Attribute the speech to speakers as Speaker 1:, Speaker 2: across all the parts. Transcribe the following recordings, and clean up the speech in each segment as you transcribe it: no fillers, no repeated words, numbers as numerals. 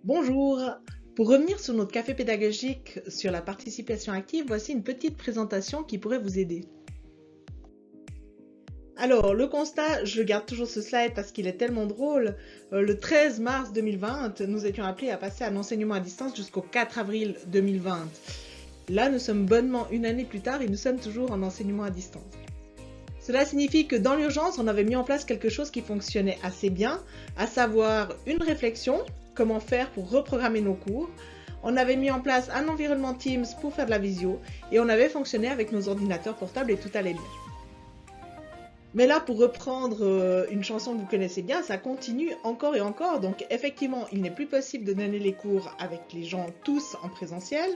Speaker 1: Bonjour! Pour revenir sur notre café pédagogique sur la participation active, voici une petite présentation qui pourrait vous aider. Alors, le constat, je garde toujours ce slide parce qu'il est tellement drôle. Le 13 mars 2020, nous étions appelés à passer à l'enseignement à distance jusqu'au 4 avril 2020. Là, nous sommes bonnement une année plus tard et nous sommes toujours en enseignement à distance. Cela signifie que dans l'urgence, on avait mis en place quelque chose qui fonctionnait assez bien, à savoir une réflexion, comment faire pour reprogrammer nos cours. On avait mis en place un environnement Teams pour faire de la visio et on avait fonctionné avec nos ordinateurs portables et tout allait bien. Mais là, pour reprendre une chanson que vous connaissez bien, ça continue encore et encore. Donc effectivement, il n'est plus possible de donner les cours avec les gens tous en présentiel.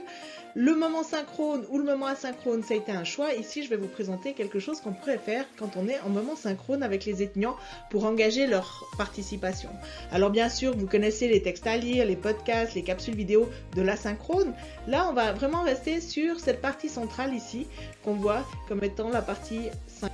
Speaker 1: Le moment synchrone ou le moment asynchrone, ça a été un choix. Ici, je vais vous présenter quelque chose qu'on pourrait faire quand on est en moment synchrone avec les étudiants pour engager leur participation. Alors bien sûr, vous connaissez les textes à lire, les podcasts, les capsules vidéo de l'asynchrone. Là, on va vraiment rester sur cette partie centrale ici, qu'on voit comme étant la partie synchrone.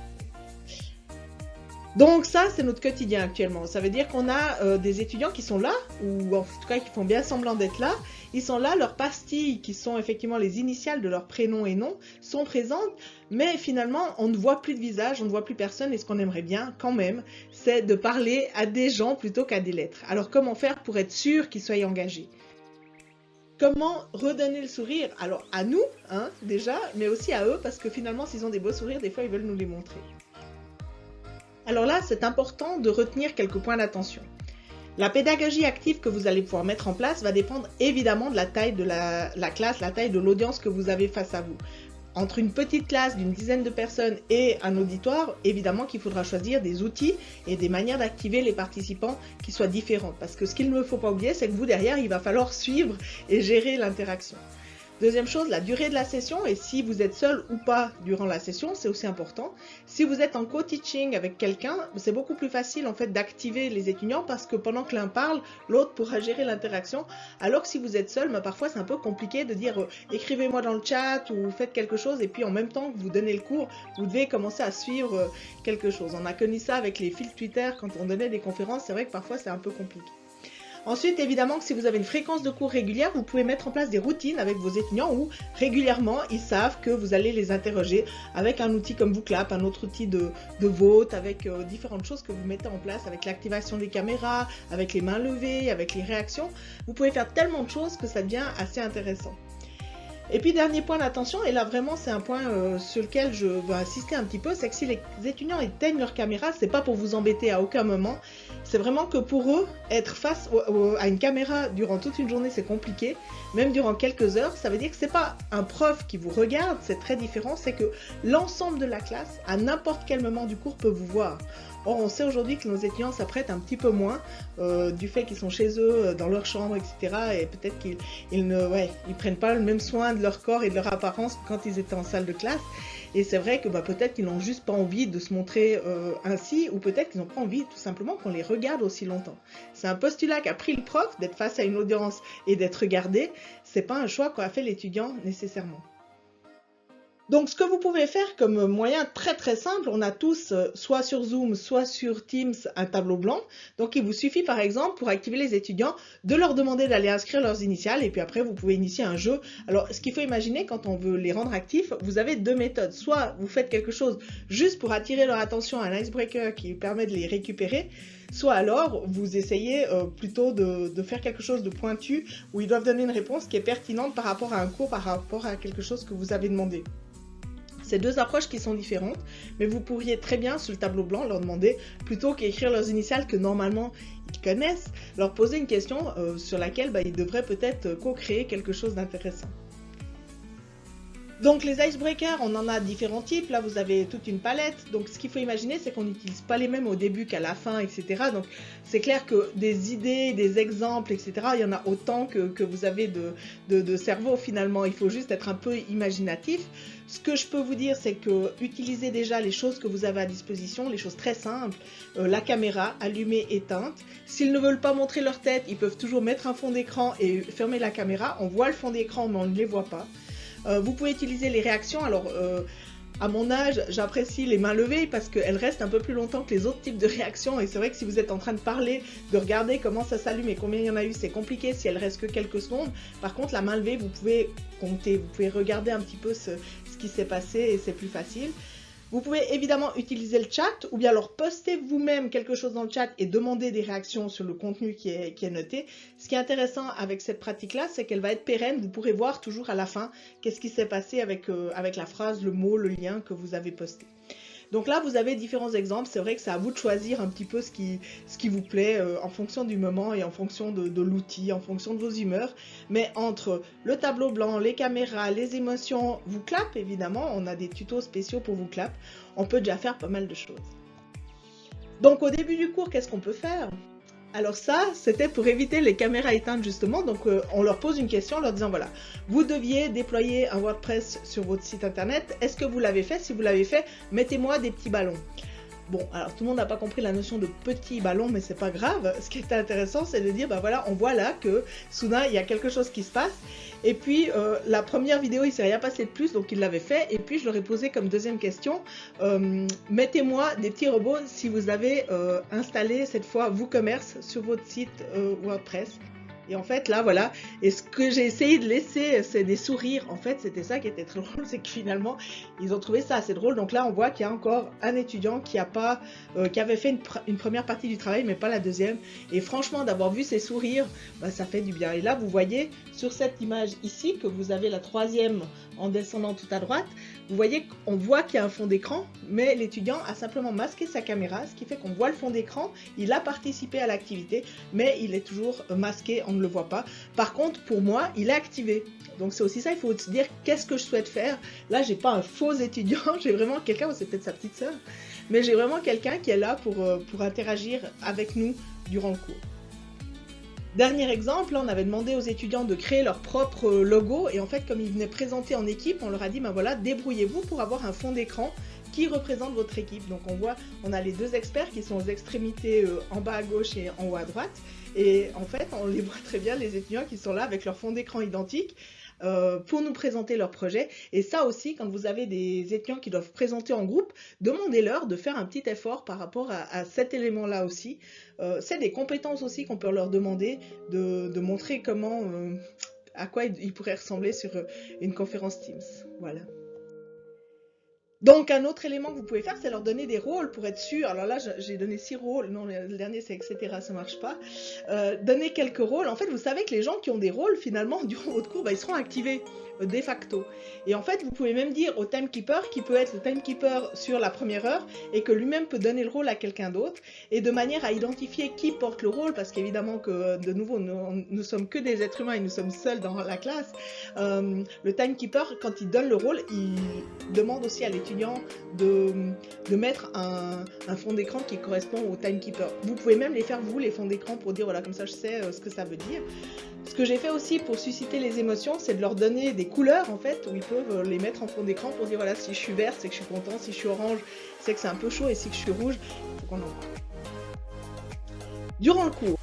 Speaker 1: Donc ça, c'est notre quotidien actuellement. Ça veut dire qu'on a des étudiants qui sont là, ou en tout cas qui font bien semblant d'être là. Ils sont là, leurs pastilles, qui sont effectivement les initiales de leur prénom et nom, sont présentes. Mais finalement, on ne voit plus de visage, on ne voit plus personne. Et ce qu'on aimerait bien, quand même, c'est de parler à des gens plutôt qu'à des lettres. Alors comment faire pour être sûr qu'ils soient engagés ? Comment redonner le sourire? Alors à nous, déjà, mais aussi à eux, parce que finalement, s'ils ont des beaux sourires, des fois, ils veulent nous les montrer. Alors là, c'est important de retenir quelques points d'attention. La pédagogie active que vous allez pouvoir mettre en place va dépendre évidemment de la taille de la classe, la taille de l'audience que vous avez face à vous. Entre une petite classe d'une dizaine de personnes et un auditoire, évidemment qu'il faudra choisir des outils et des manières d'activer les participants qui soient différentes. Parce que ce qu'il ne faut pas oublier, c'est que vous, derrière, il va falloir suivre et gérer l'interaction. Deuxième chose, la durée de la session et si vous êtes seul ou pas durant la session, c'est aussi important. Si vous êtes en co-teaching avec quelqu'un, c'est beaucoup plus facile en fait d'activer les étudiants parce que pendant que l'un parle, l'autre pourra gérer l'interaction. Alors que si vous êtes seul, parfois c'est un peu compliqué de dire écrivez-moi dans le chat ou faites quelque chose et puis en même temps que vous donnez le cours, vous devez commencer à suivre quelque chose. On a connu ça avec les fils Twitter quand on donnait des conférences, c'est vrai que parfois c'est un peu compliqué. Ensuite, évidemment, que si vous avez une fréquence de cours régulière, vous pouvez mettre en place des routines avec vos étudiants où régulièrement, ils savent que vous allez les interroger avec un outil comme VooClap, un autre outil de vote, avec différentes choses que vous mettez en place, avec l'activation des caméras, avec les mains levées, avec les réactions. Vous pouvez faire tellement de choses que ça devient assez intéressant. Et puis dernier point d'attention, et là vraiment c'est un point sur lequel je veux insister un petit peu, c'est que si les étudiants éteignent leur caméra, c'est pas pour vous embêter à aucun moment, c'est vraiment que pour eux, être face à une caméra durant toute une journée c'est compliqué, même durant quelques heures, ça veut dire que c'est pas un prof qui vous regarde, c'est très différent, c'est que l'ensemble de la classe, à n'importe quel moment du cours, peut vous voir. Or, on sait aujourd'hui que nos étudiants s'apprêtent un petit peu moins du fait qu'ils sont chez eux, dans leur chambre, etc. Et peut-être qu'ils ne prennent pas le même soin de leur corps et de leur apparence que quand ils étaient en salle de classe. Et c'est vrai que peut-être qu'ils n'ont juste pas envie de se montrer ainsi, ou peut-être qu'ils n'ont pas envie tout simplement qu'on les regarde aussi longtemps. C'est un postulat qu'a pris le prof d'être face à une audience et d'être regardé. C'est pas un choix qu'a fait l'étudiant nécessairement. Donc, ce que vous pouvez faire comme moyen très très simple, on a tous, soit sur Zoom, soit sur Teams, un tableau blanc. Donc, il vous suffit par exemple, pour activer les étudiants, de leur demander d'aller inscrire leurs initiales et puis après, vous pouvez initier un jeu. Alors, ce qu'il faut imaginer quand on veut les rendre actifs, vous avez deux méthodes. Soit vous faites quelque chose juste pour attirer leur attention, un icebreaker qui permet de les récupérer, soit alors vous essayez plutôt de faire quelque chose de pointu où ils doivent donner une réponse qui est pertinente par rapport à un cours, par rapport à quelque chose que vous avez demandé. C'est deux approches qui sont différentes, mais vous pourriez très bien, sur le tableau blanc, leur demander, plutôt qu'écrire leurs initiales que normalement ils connaissent, leur poser une question sur laquelle ils devraient peut-être co-créer quelque chose d'intéressant. Donc les icebreakers, on en a différents types, là vous avez toute une palette, donc ce qu'il faut imaginer c'est qu'on n'utilise pas les mêmes au début qu'à la fin, etc. Donc c'est clair que des idées, des exemples, etc. il y en a autant que vous avez de cerveau finalement, il faut juste être un peu imaginatif. Ce que je peux vous dire c'est que utilisez déjà les choses que vous avez à disposition, les choses très simples, la caméra allumée, éteinte. S'ils ne veulent pas montrer leur tête, ils peuvent toujours mettre un fond d'écran et fermer la caméra, on voit le fond d'écran mais on ne les voit pas. Vous pouvez utiliser les réactions, alors À mon âge, j'apprécie les mains levées parce qu'elles restent un peu plus longtemps que les autres types de réactions. Et c'est vrai que si vous êtes en train de parler, de regarder comment ça s'allume et combien il y en a eu, c'est compliqué si elles restent que quelques secondes. Par contre, la main levée, vous pouvez compter, vous pouvez regarder un petit peu ce qui s'est passé et c'est plus facile. Vous pouvez évidemment utiliser le chat ou bien alors poster vous-même quelque chose dans le chat et demander des réactions sur le contenu qui est noté. Ce qui est intéressant avec cette pratique-là, c'est qu'elle va être pérenne. Vous pourrez voir toujours à la fin qu'est-ce qui s'est passé avec la phrase, le mot, le lien que vous avez posté. Donc là, vous avez différents exemples. C'est vrai que c'est à vous de choisir un petit peu ce qui vous plaît en fonction du moment et en fonction de l'outil, en fonction de vos humeurs. Mais entre le tableau blanc, les caméras, les émotions, vous clap évidemment. On a des tutos spéciaux pour vous clap. On peut déjà faire pas mal de choses. Donc au début du cours, qu'est-ce qu'on peut faire ? Alors ça, c'était pour éviter les caméras éteintes justement, donc on leur pose une question en leur disant voilà, vous deviez déployer un WordPress sur votre site internet, est-ce que vous l'avez fait? Si vous l'avez fait, mettez-moi des petits ballons. Bon, alors tout le monde n'a pas compris la notion de petit ballon, mais c'est pas grave. Ce qui était intéressant, c'est de dire, bah voilà, on voit là que soudain, il y a quelque chose qui se passe. Et puis, la première vidéo, il s'est rien passé de plus, donc il l'avait fait. Et puis, je leur ai posé comme deuxième question, mettez-moi des petits robots si vous avez installé cette fois WooCommerce sur votre site WordPress. Et en fait, là, voilà. Et ce que j'ai essayé de laisser, c'est des sourires. En fait, c'était ça qui était très drôle, c'est que finalement, ils ont trouvé ça assez drôle. Donc là, on voit qu'il y a encore un étudiant qui avait fait une première partie du travail, mais pas la deuxième. Et franchement, d'avoir vu ces sourires, bah, ça fait du bien. Et là, vous voyez sur cette image ici, que vous avez la troisième en descendant tout à droite, vous voyez qu'on voit qu'il y a un fond d'écran, mais l'étudiant a simplement masqué sa caméra, ce qui fait qu'on voit le fond d'écran. Il a participé à l'activité, mais il est toujours masqué, on ne le voit pas. Par contre, pour moi, il est activé. Donc c'est aussi ça, il faut se dire qu'est-ce que je souhaite faire. Là, j'ai pas un faux étudiant, j'ai vraiment quelqu'un, c'est peut-être sa petite sœur, mais j'ai vraiment quelqu'un qui est là pour interagir avec nous durant le cours. Dernier exemple, là, on avait demandé aux étudiants de créer leur propre logo et en fait, comme ils venaient présenter en équipe, on leur a dit, ben voilà, débrouillez-vous pour avoir un fond d'écran qui représente votre équipe. Donc on a les deux experts qui sont aux extrémités en bas à gauche et en haut à droite. Et en fait, on les voit très bien, les étudiants qui sont là avec leur fond d'écran identique pour nous présenter leur projet. Et ça aussi, quand vous avez des étudiants qui doivent présenter en groupe, demandez-leur de faire un petit effort par rapport à cet élément-là aussi. C'est des compétences aussi qu'on peut leur demander de montrer comment, à quoi ils pourraient ressembler sur une conférence Teams. Voilà. Donc un autre élément que vous pouvez faire, c'est leur donner des rôles pour être sûr. Alors là, j'ai donné 6 rôles. Non, le dernier c'est etc. Ça marche pas. Donner quelques rôles. En fait, vous savez que les gens qui ont des rôles, finalement, durant votre cours, bah, ils seront activés de facto. Et en fait, vous pouvez même dire au timekeeper qui peut être le timekeeper sur la première heure et que lui-même peut donner le rôle à quelqu'un d'autre et de manière à identifier qui porte le rôle parce qu'évidemment que de nouveau, nous sommes que des êtres humains et nous sommes seuls dans la classe. Le timekeeper, quand il donne le rôle, il demande aussi à l'étudiant de mettre un fond d'écran qui correspond au timekeeper. Vous pouvez même les faire vous, les fonds d'écran, pour dire voilà, comme ça je sais ce que ça veut dire. Ce que j'ai fait aussi pour susciter les émotions, c'est de leur donner des couleurs en fait, où ils peuvent les mettre en fond d'écran pour dire voilà, si je suis vert, c'est que je suis content, si je suis orange, c'est que c'est un peu chaud, et si je suis rouge, il faut qu'on en parle. Durant le cours.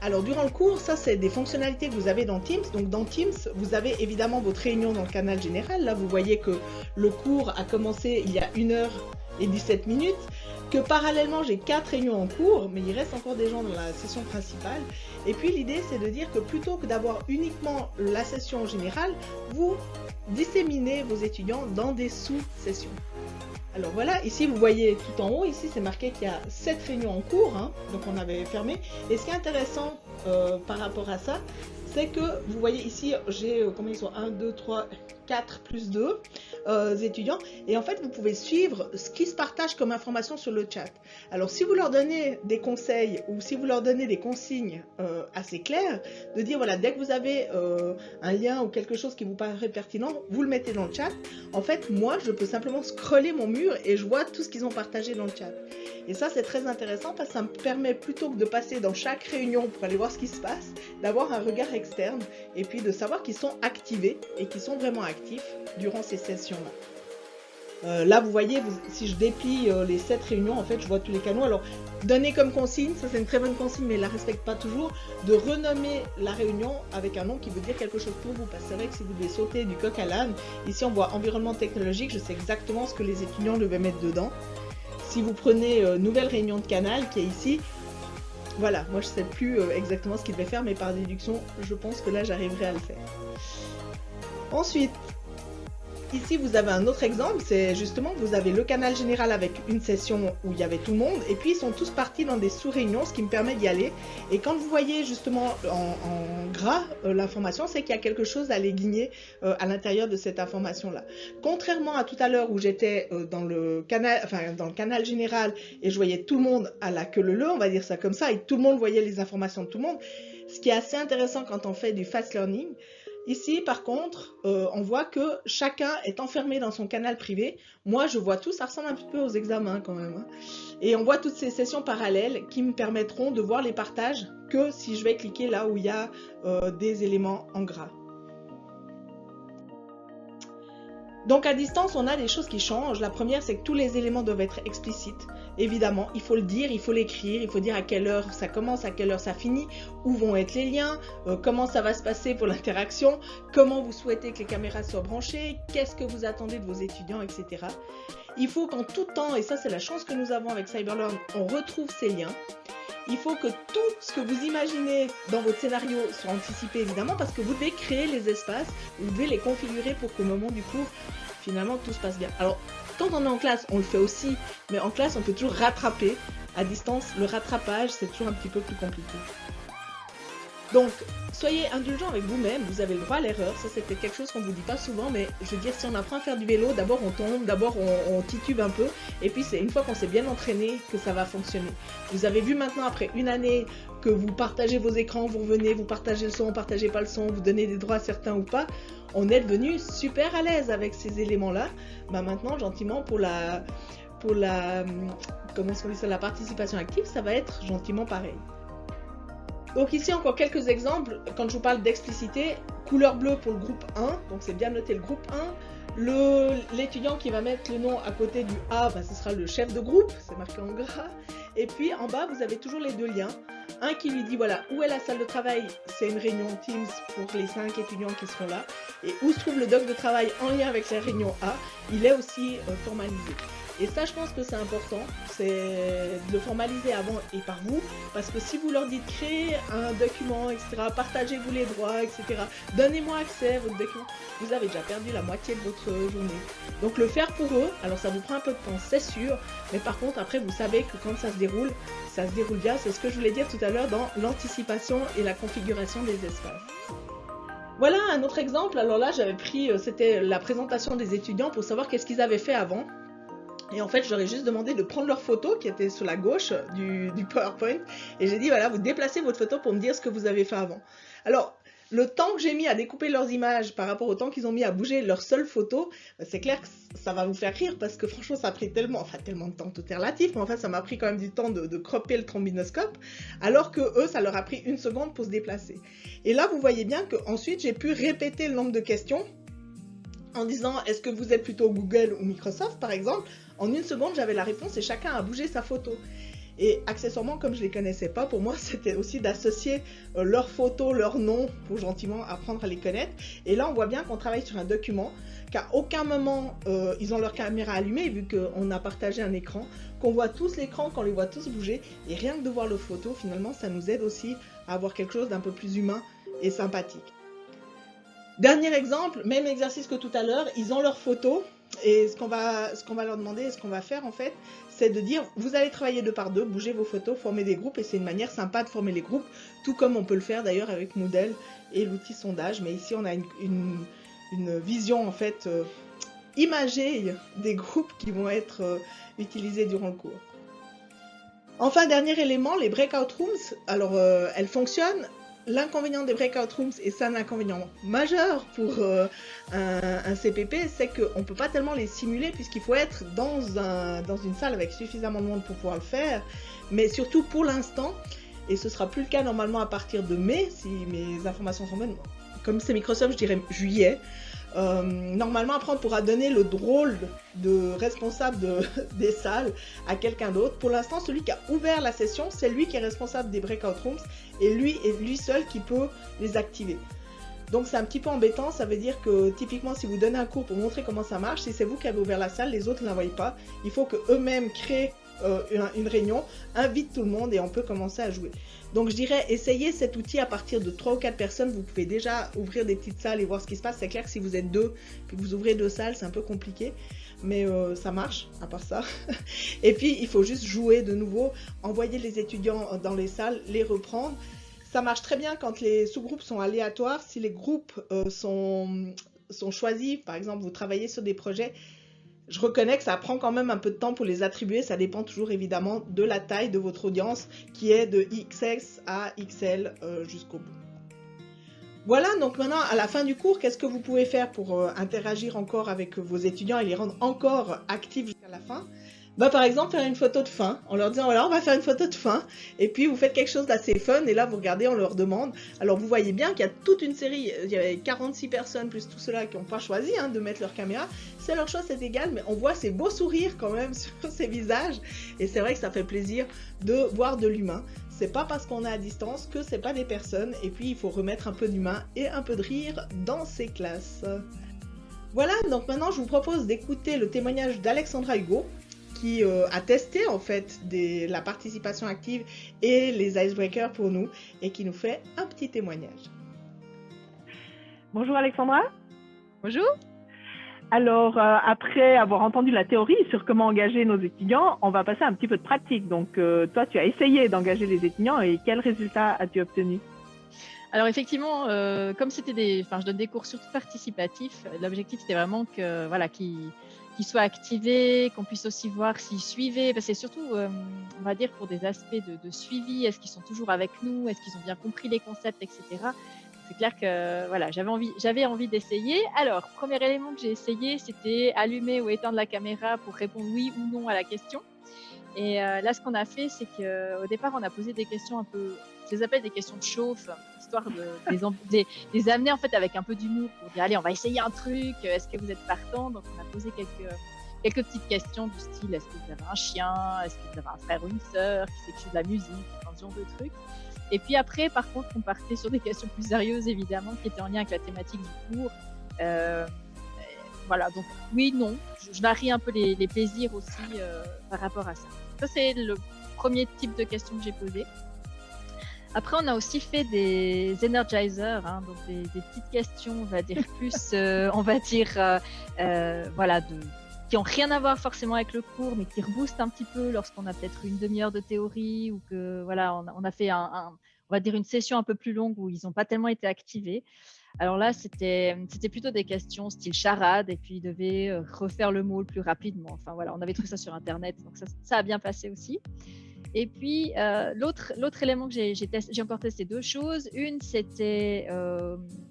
Speaker 1: Alors durant le cours, ça c'est des fonctionnalités que vous avez dans Teams. Donc dans Teams, vous avez évidemment votre réunion dans le canal général. Là, vous voyez que le cours a commencé il y a 1h17, que parallèlement j'ai 4 réunions en cours, mais il reste encore des gens dans la session principale. Et puis l'idée c'est de dire que plutôt que d'avoir uniquement la session générale, vous disséminez vos étudiants dans des sous-sessions. Alors voilà, ici vous voyez tout en haut, ici c'est marqué qu'il y a 7 réunions en cours, hein, donc on avait fermé. Et ce qui est intéressant par rapport à ça, c'est que vous voyez ici, j'ai combien ils sont 1, 2, 3, 4 plus 2 étudiants. Et en fait, vous pouvez suivre ce qui se partage comme information sur le chat. Alors, si vous leur donnez des conseils ou si vous leur donnez des consignes assez claires, de dire, voilà, dès que vous avez un lien ou quelque chose qui vous paraît pertinent, vous le mettez dans le chat. En fait, moi, je peux simplement scroller mon mur et je vois tout ce qu'ils ont partagé dans le chat. Et ça, c'est très intéressant parce que ça me permet, plutôt que de passer dans chaque réunion pour aller voir ce qui se passe, d'avoir un regard externe et puis de savoir qu'ils sont activés et qu'ils sont vraiment actifs durant ces sessions-là. Là, vous voyez, si je déplie les 7 réunions, en fait, je vois tous les canaux. Alors, donner comme consigne, ça c'est une très bonne consigne, mais je ne la respecte pas toujours, de renommer la réunion avec un nom qui veut dire quelque chose pour vous. Parce que c'est vrai que si vous devez sauter du coq à l'âne, ici on voit environnement technologique, je sais exactement ce que les étudiants devaient mettre dedans. Si vous prenez nouvelle réunion de canal qui est ici, voilà, moi je ne sais plus exactement ce qu'il devait faire, mais par déduction, je pense que là j'arriverai à le faire. Ensuite, ici vous avez un autre exemple, c'est justement vous avez le canal général avec une session où il y avait tout le monde, et puis ils sont tous partis dans des sous-réunions, ce qui me permet d'y aller. Et quand vous voyez justement en gras l'information, c'est qu'il y a quelque chose à aller guigner à l'intérieur de cette information-là. Contrairement à tout à l'heure où j'étais dans le canal général et je voyais tout le monde à la queue leu, on va dire ça comme ça, et tout le monde voyait les informations de tout le monde, ce qui est assez intéressant quand on fait du fast learning. Ici, par contre, on voit que chacun est enfermé dans son canal privé. Moi, je vois tout, ça ressemble un petit peu aux examens quand même, hein. Et on voit toutes ces sessions parallèles qui me permettront de voir les partages que si je vais cliquer là où il y a des éléments en gras. Donc à distance, on a des choses qui changent. La première, c'est que tous les éléments doivent être explicites. Évidemment, il faut le dire, il faut l'écrire, il faut dire à quelle heure ça commence, à quelle heure ça finit, où vont être les liens, comment ça va se passer pour l'interaction, comment vous souhaitez que les caméras soient branchées, qu'est-ce que vous attendez de vos étudiants, etc. Il faut qu'en tout temps, et ça c'est la chance que nous avons avec Cyberlearn, on retrouve ces liens. Il faut que tout ce que vous imaginez dans votre scénario soit anticipé évidemment parce que vous devez créer les espaces, vous devez les configurer pour qu'au moment du cours, finalement tout se passe bien. Alors, quand on est en classe, on le fait aussi, mais en classe, on peut toujours rattraper. À distance, le rattrapage, c'est toujours un petit peu plus compliqué. Donc, soyez indulgents avec vous-même, vous avez le droit à l'erreur, ça c'était quelque chose qu'on ne vous dit pas souvent, mais je veux dire, si on apprend à faire du vélo, d'abord on tombe, d'abord on titube un peu, et puis c'est une fois qu'on s'est bien entraîné que ça va fonctionner. Vous avez vu maintenant, après une année, que vous partagez vos écrans, vous revenez, vous partagez le son, vous partagez pas le son, vous donnez des droits à certains ou pas, on est devenu super à l'aise avec ces éléments-là. Bah maintenant, gentiment, pour la participation active, ça va être gentiment pareil. Donc ici encore quelques exemples, quand je vous parle d'explicité, couleur bleue pour le groupe 1, donc c'est bien noté le groupe 1, l'étudiant qui va mettre le nom à côté du A, bah, ce sera le chef de groupe, c'est marqué en gras, et puis en bas vous avez toujours les deux liens, un qui lui dit voilà où est la salle de travail, c'est une réunion Teams pour les 5 étudiants qui seront là, et où se trouve le doc de travail en lien avec la réunion A, il est aussi formalisé. Et ça, je pense que c'est important, c'est de le formaliser avant et par vous, parce que si vous leur dites créer un document, etc., partagez-vous les droits, etc., donnez-moi accès à votre document, vous avez déjà perdu la moitié de votre journée. Donc le faire pour eux, alors ça vous prend un peu de temps, c'est sûr, mais par contre, après, vous savez que quand ça se déroule bien, c'est ce que je voulais dire tout à l'heure dans l'anticipation et la configuration des espaces. Voilà un autre exemple, alors là, j'avais pris, c'était la présentation des étudiants pour savoir qu'est-ce qu'ils avaient fait avant. Et en fait, je leur ai juste demandé de prendre leur photo qui était sur la gauche du PowerPoint. Et j'ai dit, voilà, vous déplacez votre photo pour me dire ce que vous avez fait avant. Alors, le temps que j'ai mis à découper leurs images par rapport au temps qu'ils ont mis à bouger leur seule photo, c'est clair que ça va vous faire rire parce que franchement, ça a pris tellement de temps, tout est relatif, mais enfin, ça m'a pris quand même du temps de cropper le trombinoscope, alors que eux, ça leur a pris 1 seconde pour se déplacer. Et là, vous voyez bien qu'ensuite, j'ai pu répéter le nombre de questions en disant, est-ce que vous êtes plutôt Google ou Microsoft, par exemple? En 1 seconde, j'avais la réponse et chacun a bougé sa photo. Et accessoirement, comme je ne les connaissais pas, pour moi, c'était aussi d'associer leurs photos, leurs noms, pour gentiment apprendre à les connaître. Et là, on voit bien qu'on travaille sur un document, qu'à aucun moment, ils ont leur caméra allumée, vu qu'on a partagé un écran, qu'on voit tous l'écran, qu'on les voit tous bouger. Et rien que de voir leurs photos, finalement, ça nous aide aussi à avoir quelque chose d'un peu plus humain et sympathique. Dernier exemple, même exercice que tout à l'heure, ils ont leurs photos. Et ce qu'on va leur demander, et ce qu'on va faire en fait, c'est de dire, vous allez travailler 2 par 2, bougez vos photos, former des groupes, et c'est une manière sympa de former les groupes, tout comme on peut le faire d'ailleurs avec Moodle et l'outil sondage, mais ici on a une vision en fait imagée des groupes qui vont être utilisés durant le cours. Enfin, dernier élément, les breakout rooms, alors elles fonctionnent. L'inconvénient des breakout rooms, et c'est un inconvénient majeur pour un CPP, c'est qu'on ne peut pas tellement les simuler puisqu'il faut être dans une salle avec suffisamment de monde pour pouvoir le faire, mais surtout pour l'instant, et ce sera plus le cas normalement à partir de mai, si mes informations sont bonnes, comme c'est Microsoft, je dirais juillet. Normalement, après, on pourra donner le rôle de responsable des salles à quelqu'un d'autre. Pour l'instant, celui qui a ouvert la session, c'est lui qui est responsable des breakout rooms et lui seul qui peut les activer. Donc c'est un petit peu embêtant, ça veut dire que typiquement si vous donnez un cours pour montrer comment ça marche, si c'est vous qui avez ouvert la salle, les autres ne la voient pas. Il faut qu'eux-mêmes créent une réunion, invitent tout le monde et on peut commencer à jouer. Donc je dirais, essayez cet outil à partir de 3 ou 4 personnes, vous pouvez déjà ouvrir des petites salles et voir ce qui se passe. C'est clair que si vous êtes 2, puis que vous ouvrez 2 salles, c'est un peu compliqué, mais ça marche, à part ça. Et puis il faut juste jouer de nouveau, envoyer les étudiants dans les salles, les reprendre. Ça marche très bien quand les sous-groupes sont aléatoires. Si les groupes sont choisis, par exemple, vous travaillez sur des projets, je reconnais que ça prend quand même un peu de temps pour les attribuer. Ça dépend toujours évidemment de la taille de votre audience qui est de XS à XL jusqu'au bout. Voilà, donc maintenant à la fin du cours, qu'est-ce que vous pouvez faire pour interagir encore avec vos étudiants et les rendre encore actifs jusqu'à la fin ? Par exemple, faire une photo de fin, en leur disant voilà, on va faire une photo de fin, et puis vous faites quelque chose d'assez fun, et là vous regardez, on leur demande. Alors vous voyez bien qu'il y a toute une série, il y avait 46 personnes, plus tous ceux-là qui n'ont pas choisi de mettre leur caméra. C'est leur choix, c'est égal, mais on voit ces beaux sourires quand même sur ces visages, et c'est vrai que ça fait plaisir de voir de l'humain. C'est pas parce qu'on est à distance que c'est pas des personnes, et puis il faut remettre un peu d'humain et un peu de rire dans ces classes. Voilà, donc maintenant je vous propose d'écouter le témoignage d'Alexandra Hugo, qui a testé en fait la participation active et les icebreakers pour nous et qui nous fait un petit témoignage.
Speaker 2: Bonjour Alexandra.
Speaker 3: Bonjour.
Speaker 2: Alors, après avoir entendu la théorie sur comment engager nos étudiants, on va passer à un petit peu de pratique. Donc, toi, tu as essayé d'engager les étudiants et quels résultats as-tu obtenus ?
Speaker 3: Alors effectivement, comme c'était je donne des cours surtout participatifs, l'objectif c'était vraiment que qu'ils soient activés, qu'on puisse aussi voir s'ils suivaient, parce que c'est surtout, on va dire pour des aspects de suivi, est-ce qu'ils sont toujours avec nous, est-ce qu'ils ont bien compris les concepts, etc. C'est clair que j'avais envie d'essayer. Alors, premier élément que j'ai essayé, c'était allumer ou éteindre la caméra pour répondre oui ou non à la question. Et là, ce qu'on a fait, c'est qu'au départ, on a posé des questions un peu, je les appelle des questions de chauffe, histoire de les amener en fait avec un peu d'humour pour dire allez, on va essayer un truc, est-ce que vous êtes partant ? Donc, on a posé quelques petites questions du style est-ce que vous avez un chien ? Est-ce que vous avez un frère ou une sœur qui sait que de la musique ? Ce genre de trucs. Et puis après, par contre, on partait sur des questions plus sérieuses, évidemment, qui étaient en lien avec la thématique du cours. Voilà, donc oui, non, je varie un peu les plaisirs aussi par rapport à ça. Ça, c'est le premier type de questions que j'ai posées. Après, on a aussi fait des energizers, donc des petites questions, on va dire plus, qui n'ont rien à voir forcément avec le cours, mais qui reboostent un petit peu lorsqu'on a peut-être une demi-heure de théorie ou que on a fait on va dire une session un peu plus longue où ils n'ont pas tellement été activés. Alors là, c'était plutôt des questions style charade et puis ils devaient refaire le mot le plus rapidement. Enfin voilà, on avait trouvé ça sur Internet, donc ça a bien passé aussi. Et puis l'autre élément que j'ai encore testé deux choses. Une, c'était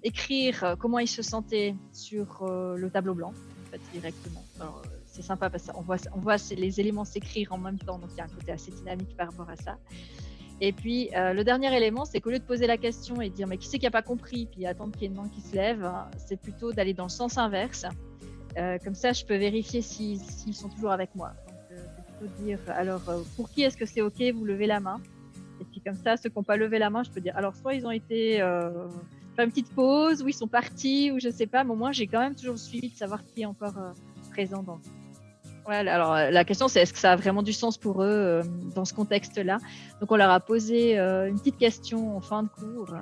Speaker 3: écrire comment ils se sentaient sur le tableau blanc, en fait, directement. Alors, c'est sympa parce qu'on voit les éléments s'écrire en même temps, donc il y a un côté assez dynamique par rapport à ça. Et puis, le dernier élément, c'est qu'au lieu de poser la question et de dire « mais qui c'est qui n'a pas compris ?» puis attendre qu'il y ait une main qui se lève, c'est plutôt d'aller dans le sens inverse. Comme ça, je peux vérifier s'ils sont toujours avec moi. Donc, c'est plutôt de dire « alors, pour qui est-ce que c'est OK, vous levez la main ?» Et puis comme ça, ceux qui n'ont pas levé la main, je peux dire « alors, soit ils ont été faire une petite pause, ou ils sont partis, ou je ne sais pas, mais au moins, j'ai quand même toujours le suivi de savoir qui est encore présent dans le cours. » Ouais, alors la question c'est est-ce que ça a vraiment du sens pour eux dans ce contexte-là. Donc on leur a posé une petite question en fin de cours,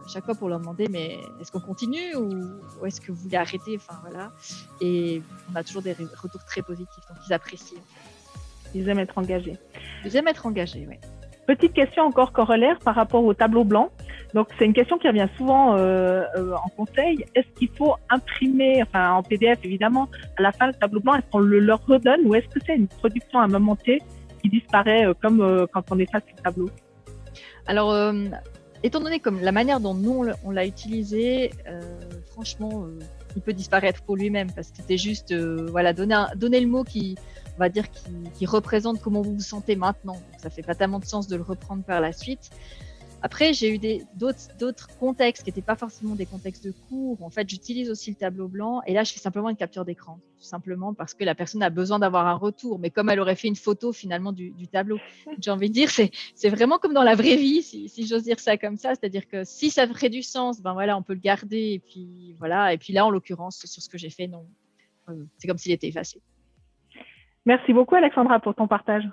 Speaker 3: chaque fois pour leur demander mais est-ce qu'on continue ou est-ce que vous voulez arrêter, enfin voilà. Et on a toujours des retours très positifs, donc ils apprécient.
Speaker 2: Ils aiment être engagés.
Speaker 3: Ils aiment être engagés, oui.
Speaker 2: Petite question encore corollaire par rapport au tableau blanc. Donc, c'est une question qui revient souvent en conseil. Est-ce qu'il faut imprimer, enfin en PDF évidemment, à la fin le tableau blanc, est-ce qu'on le leur redonne ou est-ce que c'est une production à un moment T qui disparaît comme quand on efface le tableau ?
Speaker 3: Alors, étant donné comme la manière dont nous on l'a utilisé, franchement, il peut disparaître pour lui-même parce que c'était juste donner le mot qui représente comment vous vous sentez maintenant. Donc, ça fait pas tellement de sens de le reprendre par la suite. Après, j'ai eu d'autres contextes qui n'étaient pas forcément des contextes de cours. En fait, j'utilise aussi le tableau blanc et là, je fais simplement une capture d'écran, tout simplement parce que la personne a besoin d'avoir un retour. Mais comme elle aurait fait une photo finalement du tableau, j'ai envie de dire, c'est vraiment comme dans la vraie vie, si j'ose dire ça comme ça. C'est-à-dire que si ça ferait du sens, ben voilà, on peut le garder et puis voilà. Et puis là, en l'occurrence, sur ce que j'ai fait, non, c'est comme s'il était effacé.
Speaker 2: Merci beaucoup Alexandra pour ton partage.